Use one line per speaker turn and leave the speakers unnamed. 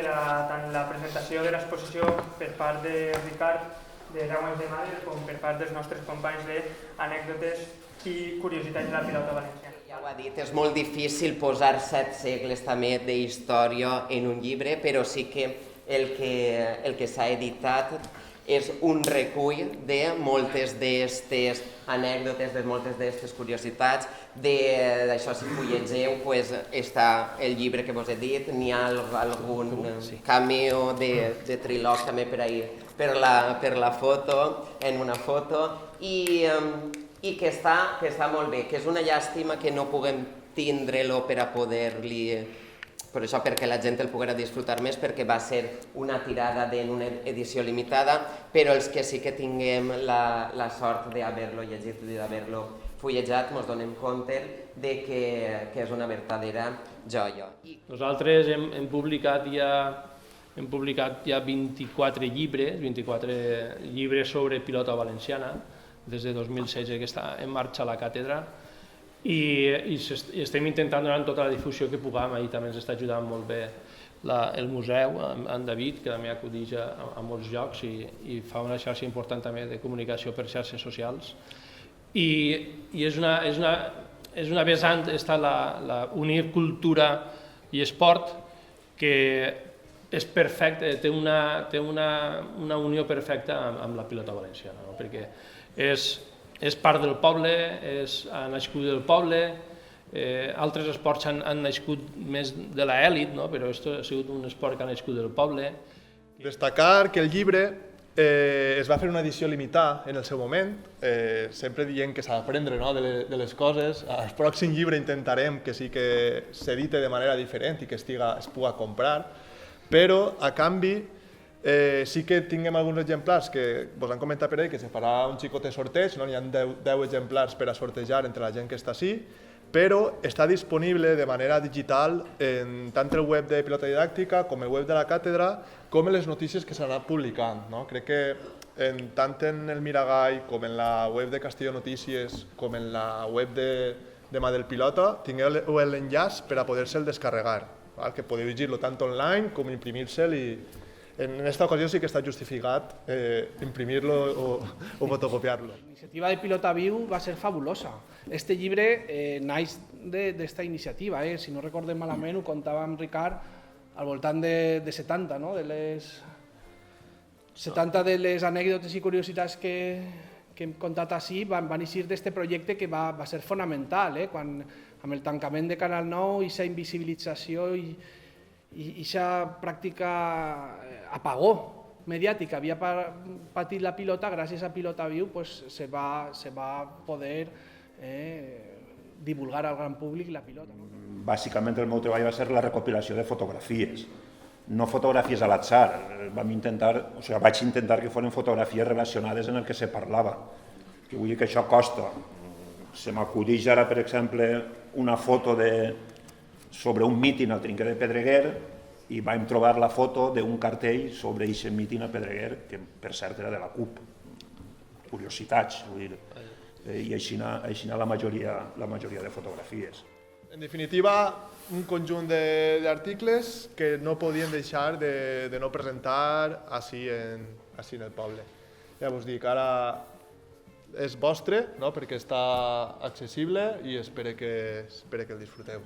per a tant la presentació de l'exposició per part de Ricard de 10 anys de Màder com per part dels nostres companys d'anècdotes i curiositats de la pilota valenciana.
Ja ho ha dit, és molt difícil posar 7 segles també d'història en un llibre, però sí que el que s'ha editat és un recull de moltes d'aquestes anècdotes, de moltes d'aquestes curiositats. D'això, si fullegeu, està el llibre que vos he dit, n'hi ha algun cameo de Trilog també per ahir, per la foto, en una foto, i que està molt bé, que és una llàstima que no puguem tindre-lo per a poder-li... Per això, perquè la gent el poguera disfrutar més, perquè va ser una tirada en una edició limitada, però els que sí que tinguem la sort d'haver-lo llegit i d'haver-lo fullejat, ens donem compte de que és una verdadera joia.
Nosaltres hem publicat ja 24 llibres sobre pilota valenciana, des de 2016 que està en marxa la càtedra, i estem intentant donar tota la difusió que puguem. Ahir també ens està ajudant molt bé el museu, en David, que també acudeix a molts llocs i fa una xarxa important també de comunicació per xarxes socials. I és una vessant unir cultura i esport que és perfecte, té una unió perfecta amb la pilota valenciana, perquè és part del poble, ha nascut del poble, altres esports han nascut més de l'elit, però això ha sigut un esport que ha nascut del poble.
Destacar que el llibre es va fer una edició limitada en el seu moment, sempre dient que s'ha d'aprendre de les coses. Al pròxim llibre intentarem que sí que s'edite de manera diferent i que es pugui comprar, però a canvi sí que tinguem alguns exemplars que vos han comentat per ahí, que se farà un xicot de sorteig, n'hi ha 10 exemplars per a sortejar entre la gent que està així, però està disponible de manera digital en tant el web de Pilota Didàctica com el web de la càtedra, com en les notícies que s'han anat publicant. Crec que tant en el Miragai com en la web de Castillo Notícies com en la web de Mà del Pilota tingueu l'enllaç per a poder-se'l descarregar, que podeu llegir-lo tant online com imprimir-se'l, i en aquesta ocasió sí que està justificat imprimir-lo o fotocopiar-lo.
La iniciativa de Pilota Viu va ser fabulosa. Este llibre naix d'esta iniciativa, si no recordem malament, ho contava amb Ricard, al voltant de 70, de les 70 de les anècdotes i curiositats que hem contat així van eixir d'aquest projecte que va ser fonamental, quan amb el tancament de Canal 9 i aquesta invisibilització i aquesta pràctica apagó mediàtic que havia patit la pilota, gràcies a Pilota Viu se va poder divulgar al gran públic la pilota.
Bàsicament el meu treball va ser la recopilació de fotografies, no fotografies a l'atzar. Vaig intentar que foren fotografies relacionades en el que se parlava. Vull dir que això costa. Se m'acudeix ara, per exemple, una foto sobre un míting al Trinquer de Pedreguer, i vam trobar la foto d'un cartell sobre aquest míting a Pedreguer, que per cert era de la CUP. Curiositats, vull dir, i així la majoria de fotografies.
En definitiva, un conjunt d'articles que no podien deixar de no presentar així en el poble. Ja vos dic, ara és vostre, perquè està accessible, i espero que el disfruteu.